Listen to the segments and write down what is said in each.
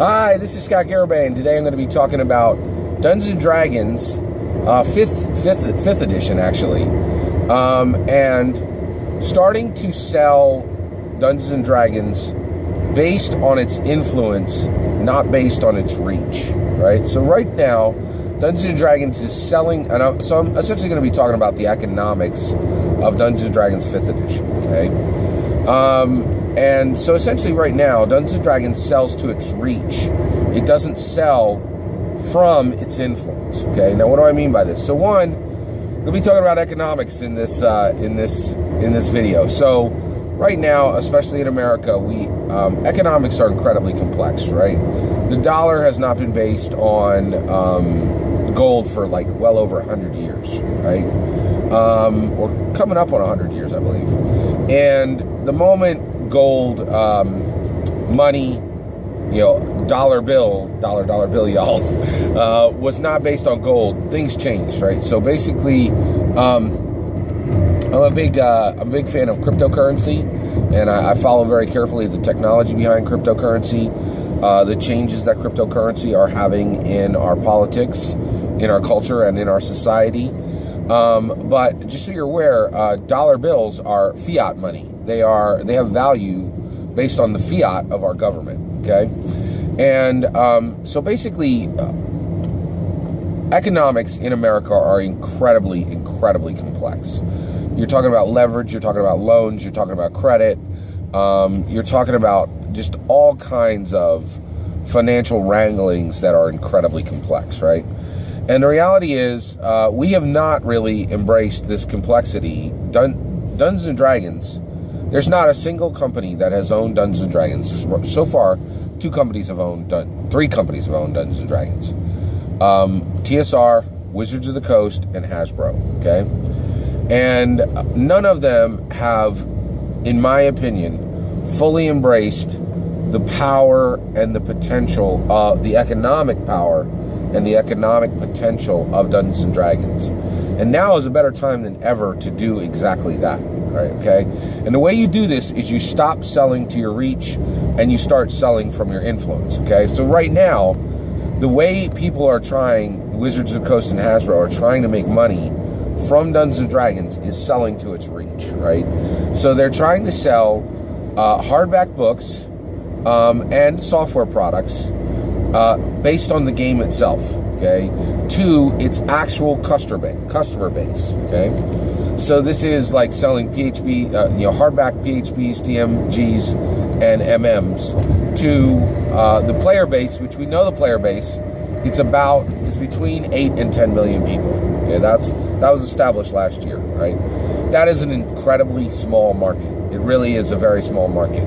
Hi, this is Scott Garibay, and today I'm going to be talking about Dungeons & Dragons, 5th edition, actually, and starting to sell Dungeons & Dragons based on its influence, not based on its reach, right? So right now, Dungeons & Dragons is selling, and so I'm essentially going to be talking about the economics of Dungeons & Dragons 5th edition, okay? And so essentially right now, Dungeons & Dragons sells to its reach. It doesn't sell from its influence, okay? Now, what do I mean by this? So one, we'll be talking about economics in this video. So right now, especially in America, economics are incredibly complex, right? The dollar has not been based on gold for like well over 100 years, right? Or coming up on 100 years, I believe. And the moment gold, money, dollar bill, y'all, was not based on gold, things changed, right? So basically, I'm a big fan of cryptocurrency, and I follow very carefully the technology behind cryptocurrency, the changes that cryptocurrency are having in our politics, in our culture, and in our society. But just so you're aware, dollar bills are fiat money. They have value based on the fiat of our government, okay? And so basically, economics in America are incredibly complex. You're talking about leverage, you're talking about loans, you're talking about credit, you're talking about just all kinds of financial wranglings that are incredibly complex, right? And the reality is, we have not really embraced this complexity. Dungeons & Dragons, there's not a single company that has owned Dungeons & Dragons. So far, three companies have owned Dungeons & Dragons. TSR, Wizards of the Coast, and Hasbro, okay? And none of them have, in my opinion, fully embraced the power and the potential, the economic power and the economic potential of Dungeons & Dragons. And now is a better time than ever to do exactly that, right, okay? And the way you do this is you stop selling to your reach and you start selling from your influence, okay? So right now, the way people are trying, Wizards of the Coast and Hasbro are trying to make money from Dungeons & Dragons is selling to its reach, right? So they're trying to sell hardback books and software products based on the game itself, okay, to its actual customer base, okay? So this is like selling PHP, hardback PHPs, TMGs, and MMs to the player base, which we know the player base, it's between 8 and 10 million people, okay? That was established last year, right? That is an incredibly small market. It really is a very small market.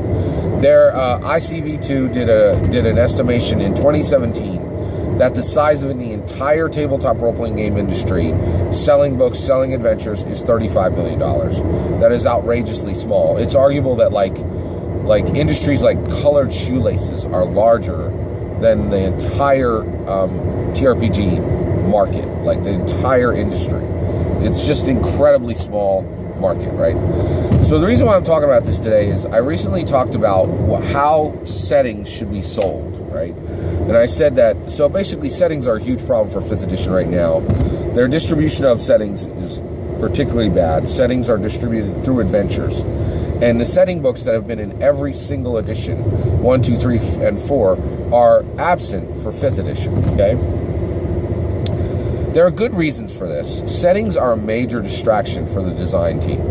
Their ICV2 did an estimation in 2017 that the size of the entire tabletop role-playing game industry, selling books, selling adventures, is $35 million. That is outrageously small. It's arguable that like industries like colored shoelaces are larger than the entire TRPG market, like the entire industry. It's just an incredibly small market, right? So the reason why I'm talking about this today is I recently talked about how settings should be sold, right? And I said that, so basically settings are a huge problem for 5th edition right now. Their distribution of settings is particularly bad. Settings are distributed through adventures. And the setting books that have been in every single edition, 1, 2, 3, and 4, are absent for 5th edition, okay? There are good reasons for this. Settings are a major distraction for the design team.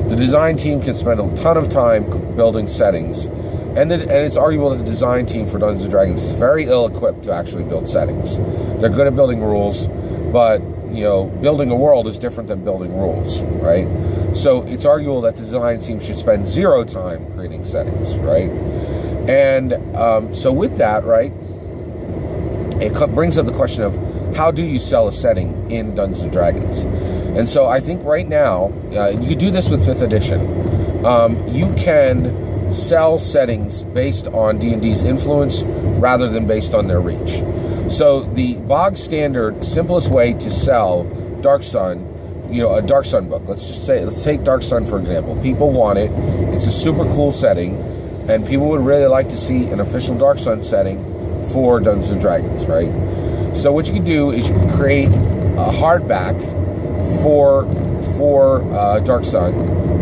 The design team can spend a ton of time building settings, and it's arguable that the design team for Dungeons & Dragons is very ill-equipped to actually build settings. They're good at building rules, but building a world is different than building rules, right? So it's arguable that the design team should spend 0 time creating settings, right? And so with that, right, it brings up the question of how do you sell a setting in Dungeons & Dragons? And so I think right now, you could do this with 5th edition. You can sell settings based on D&D's influence rather than based on their reach. So the bog standard, simplest way to sell Dark Sun, a Dark Sun book. Let's take Dark Sun, for example. People want it. It's a super cool setting, and people would really like to see an official Dark Sun setting for Dungeons and Dragons, right? So what you can do is you can create a hardback for Dark Sun,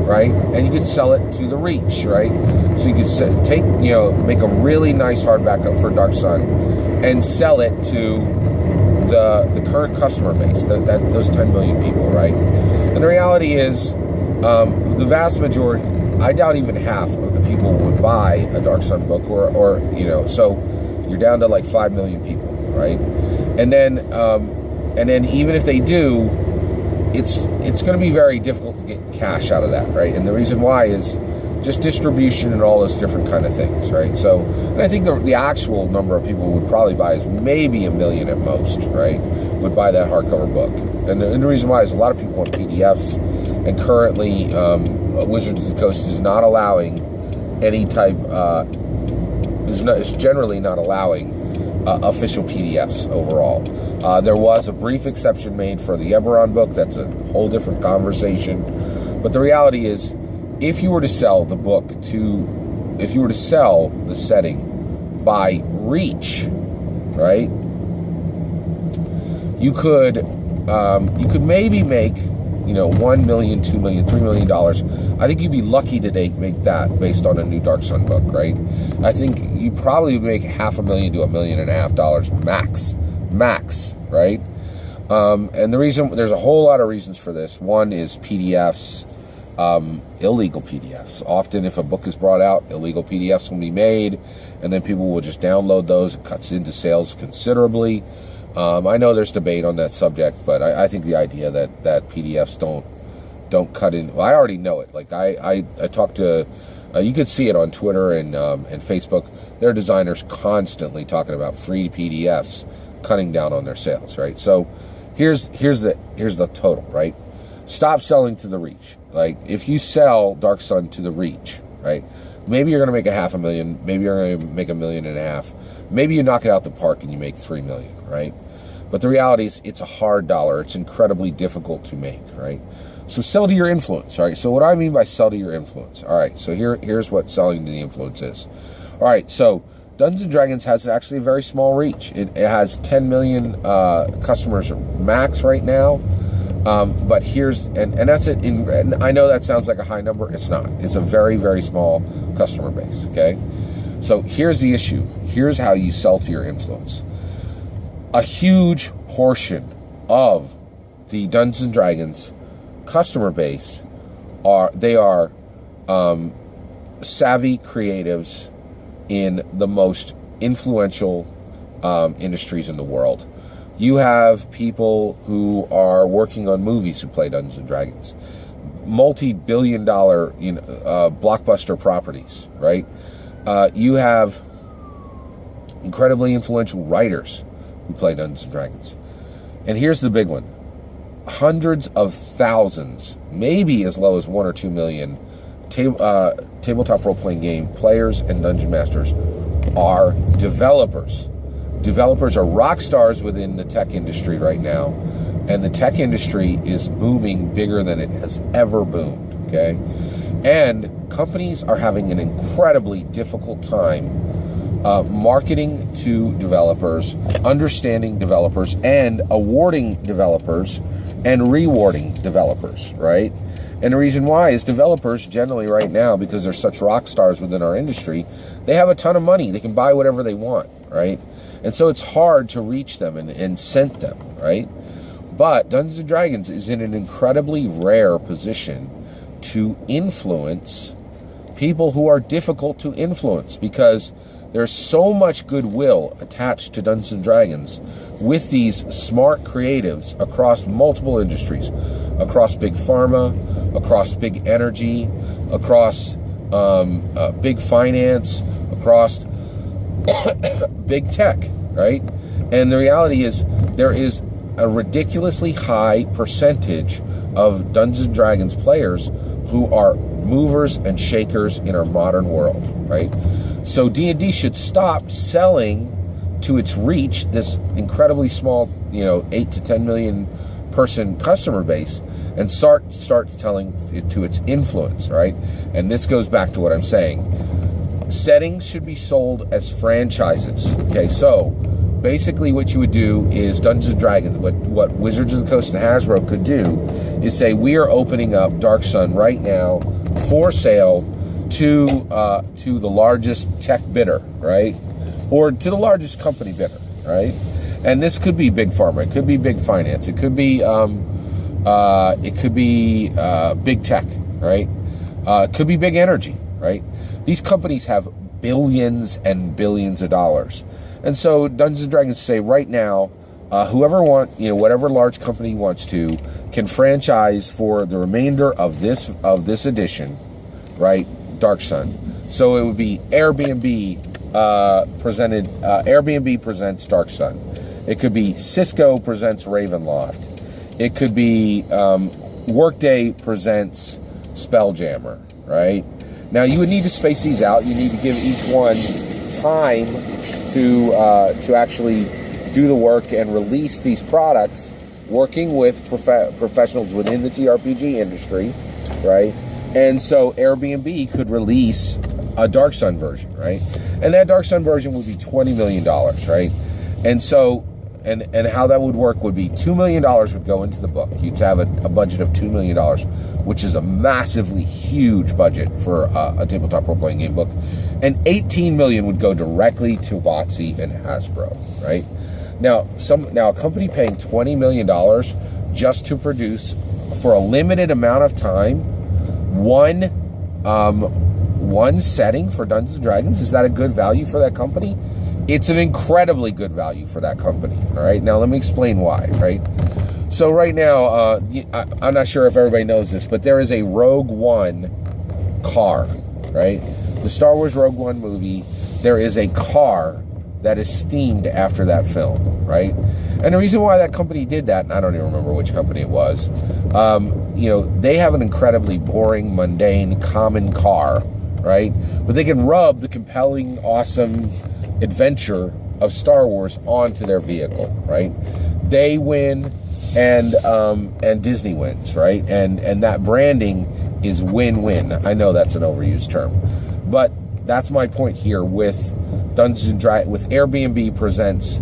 right? And you could sell it to the Reach, right? So you could make a really nice hardback for Dark Sun and sell it to the current customer base, those 10 million people, right? And the reality is, the vast majority, I doubt even half of the people would buy a Dark Sun book, or so you're down to like 5 million people, right? And then even if they do, it's going to be very difficult to get cash out of that, right? And the reason why is just distribution and all those different kind of things, right? So, and I think the actual number of people would probably buy is maybe 1 million at most, right? Would buy that hardcover book. And the reason why is a lot of people want PDFs, and currently Wizards of the Coast is not allowing any type, is generally not allowing official PDFs overall. There was a brief exception made for the Eberron book. That's a whole different conversation. But the reality is, if you were to sell the setting by Reach, right, you could maybe make, $1 million, $2 million, $3 million. I think you'd be lucky to make that based on a new Dark Sun book, right? I think you probably would make $500,000 to $1.5 million max, right? And the reason, there's a whole lot of reasons for this. One is PDFs, illegal PDFs. Often if a book is brought out, illegal PDFs will be made, and then people will just download those. It cuts into sales considerably. I know there's debate on that subject, but I think the idea that PDFs don't cut in. Well, I already know it. Like I talked to, you could see it on Twitter and Facebook. There are designers constantly talking about free PDFs cutting down on their sales, right? So here's the total, right? Stop selling to the Reach. Like if you sell Dark Sun to the Reach, right? Maybe you're going to make $500,000. Maybe you're going to make $1.5 million. Maybe you knock it out the park and you make $3 million, right? But the reality is, it's a hard dollar. It's incredibly difficult to make, right? So sell to your influence, all right? So what I mean by sell to your influence, all right? So here's what selling to the influence is. All right, so Dungeons & Dragons has actually a very small reach. It has 10 million customers max right now. But here's, and that's it. And I know that sounds like a high number. It's not. It's a very, very small customer base, okay? So here's the issue. Here's how you sell to your influence. A huge portion of the Dungeons & Dragons customer base are savvy creatives in the most influential industries in the world. You have people who are working on movies who play Dungeons & Dragons. Multi-billion-dollar blockbuster properties, right? You have incredibly influential writers who play Dungeons & Dragons. And here's the big one. Hundreds of thousands, maybe as low as 1 or 2 million tabletop role-playing game players and dungeon masters are developers. Developers are rock stars within the tech industry right now, and the tech industry is booming bigger than it has ever boomed, okay? And companies are having an incredibly difficult time marketing to developers, understanding developers, and awarding developers and rewarding developers, right? And the reason why is developers generally right now, because they're such rock stars within our industry, they have a ton of money. They can buy whatever they want, right? And so it's hard to reach them and scent them, right? But Dungeons & Dragons is in an incredibly rare position to influence people who are difficult to influence, because there's so much goodwill attached to Dungeons & Dragons with these smart creatives across multiple industries, across big pharma, across big energy, across big finance, across big tech, right? And the reality is, there is a ridiculously high percentage of Dungeons & Dragons players who are movers and shakers in our modern world, right? So D&D should stop selling to its reach, this incredibly small, 8 to 10 million person customer base, and start telling it to its influence, right? And this goes back to what I'm saying. Settings should be sold as franchises. Okay, so basically what you would do is Dungeons & Dragons, what Wizards of the Coast and Hasbro could do is say, we are opening up Dark Sun right now for sale to the largest tech bidder, right? Or to the largest company bidder, right? And this could be big pharma, it could be big finance, it could be big tech, right? It could be big energy, right? These companies have billions and billions of dollars. And so Dungeons & Dragons say right now, whoever whatever large company wants to, can franchise for the remainder of this edition, right? Dark Sun. So it would be Airbnb Airbnb presents Dark Sun. It could be Cisco presents Ravenloft. It could be Workday presents Spelljammer, right? Now you would need to space these out. You need to give each one time to actually do the work and release these products, working with professionals within the TRPG industry, right? And so Airbnb could release a Dark Sun version, right? And that Dark Sun version would be $20 million, right? And so, and how that would work would be $2 million would go into the book. You'd have a budget of $2 million, which is a massively huge budget for a tabletop role-playing game book. And $18 million would go directly to WotC and Hasbro, right? Now a company paying $20 million just to produce, for a limited amount of time, one setting for Dungeons & Dragons, is that a good value for that company? It's an incredibly good value for that company, all right? Now, let me explain why, right? So right now, I'm not sure if everybody knows this, but there is a Rogue One car, right? The Star Wars Rogue One movie, there is a car that is themed after that film, right? And the reason why that company did that, and I don't even remember which company it was, they have an incredibly boring, mundane, common car, right? But they can rub the compelling, awesome adventure of Star Wars onto their vehicle, right? They win, and Disney wins, right? And that branding is win-win. I know that's an overused term, but that's my point here with Dungeons & Dragons, with Airbnb presents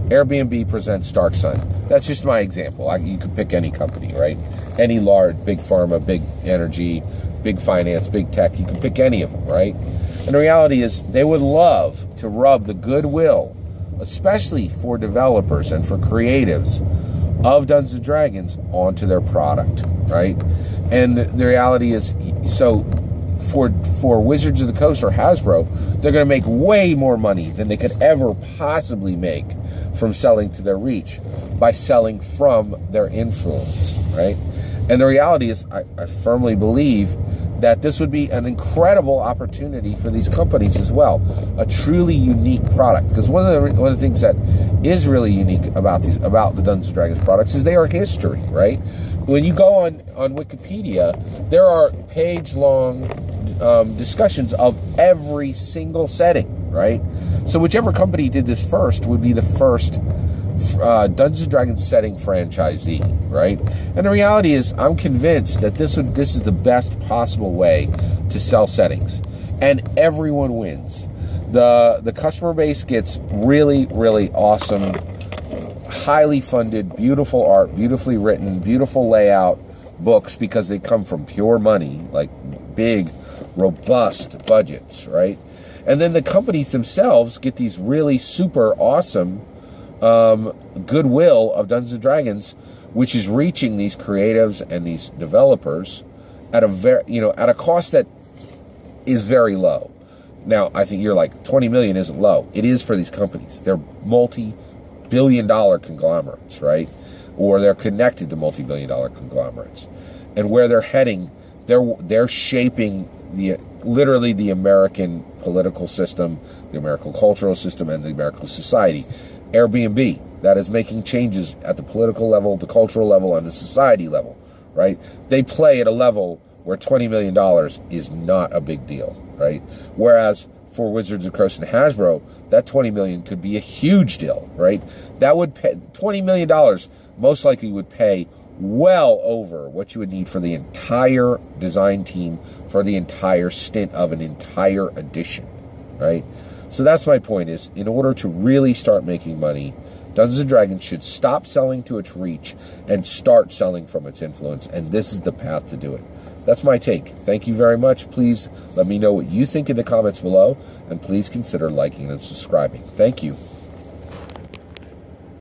Airbnb presents Dark Sun. That's just my example. You could pick any company, right? Any large, big pharma, big energy, big finance, big tech. You can pick any of them, right? And the reality is they would love to rub the goodwill, especially for developers and for creatives of Dungeons & Dragons, onto their product, right? And the reality is, so for Wizards of the Coast or Hasbro, they're going to make way more money than they could ever possibly make from selling to their reach by selling from their influence, right? And the reality is, I firmly believe that this would be an incredible opportunity for these companies as well, a truly unique product. Because one of the things that is really unique about the Dungeons & Dragons products is they are history, right? When you go on Wikipedia, there are page-long discussions of every single setting, right? So whichever company did this first would be the first Dungeons & Dragons setting franchisee, right? And the reality is, I'm convinced that this is the best possible way to sell settings, and everyone wins. The customer base gets really, really awesome, highly funded, beautiful art, beautifully written, beautiful layout books, because they come from pure money, like big, robust budgets, right? And then the companies themselves get these really super awesome goodwill of Dungeons & Dragons, which is reaching these creatives and these developers at a cost that is very low. Now, I think you're like, 20 million isn't low. It is for these companies. They're multi-billion-dollar conglomerates, right? Or they're connected to multi-billion-dollar conglomerates. And where they're heading, they're shaping literally the American political system, the American cultural system, and the American society. Airbnb, that is making changes at the political level, the cultural level, and the society level, right? They play at a level where $20 million is not a big deal, right? Whereas for Wizards of the Coast and Hasbro, that $20 million could be a huge deal, right? That would pay $20 million most likely would pay well over what you would need for the entire design team for the entire stint of an entire edition, right? So that's my point, is in order to really start making money, Dungeons & Dragons should stop selling to its reach and start selling from its influence, and this is the path to do it. That's my take. Thank you very much. Please let me know what you think in the comments below, and please consider liking and subscribing. Thank you.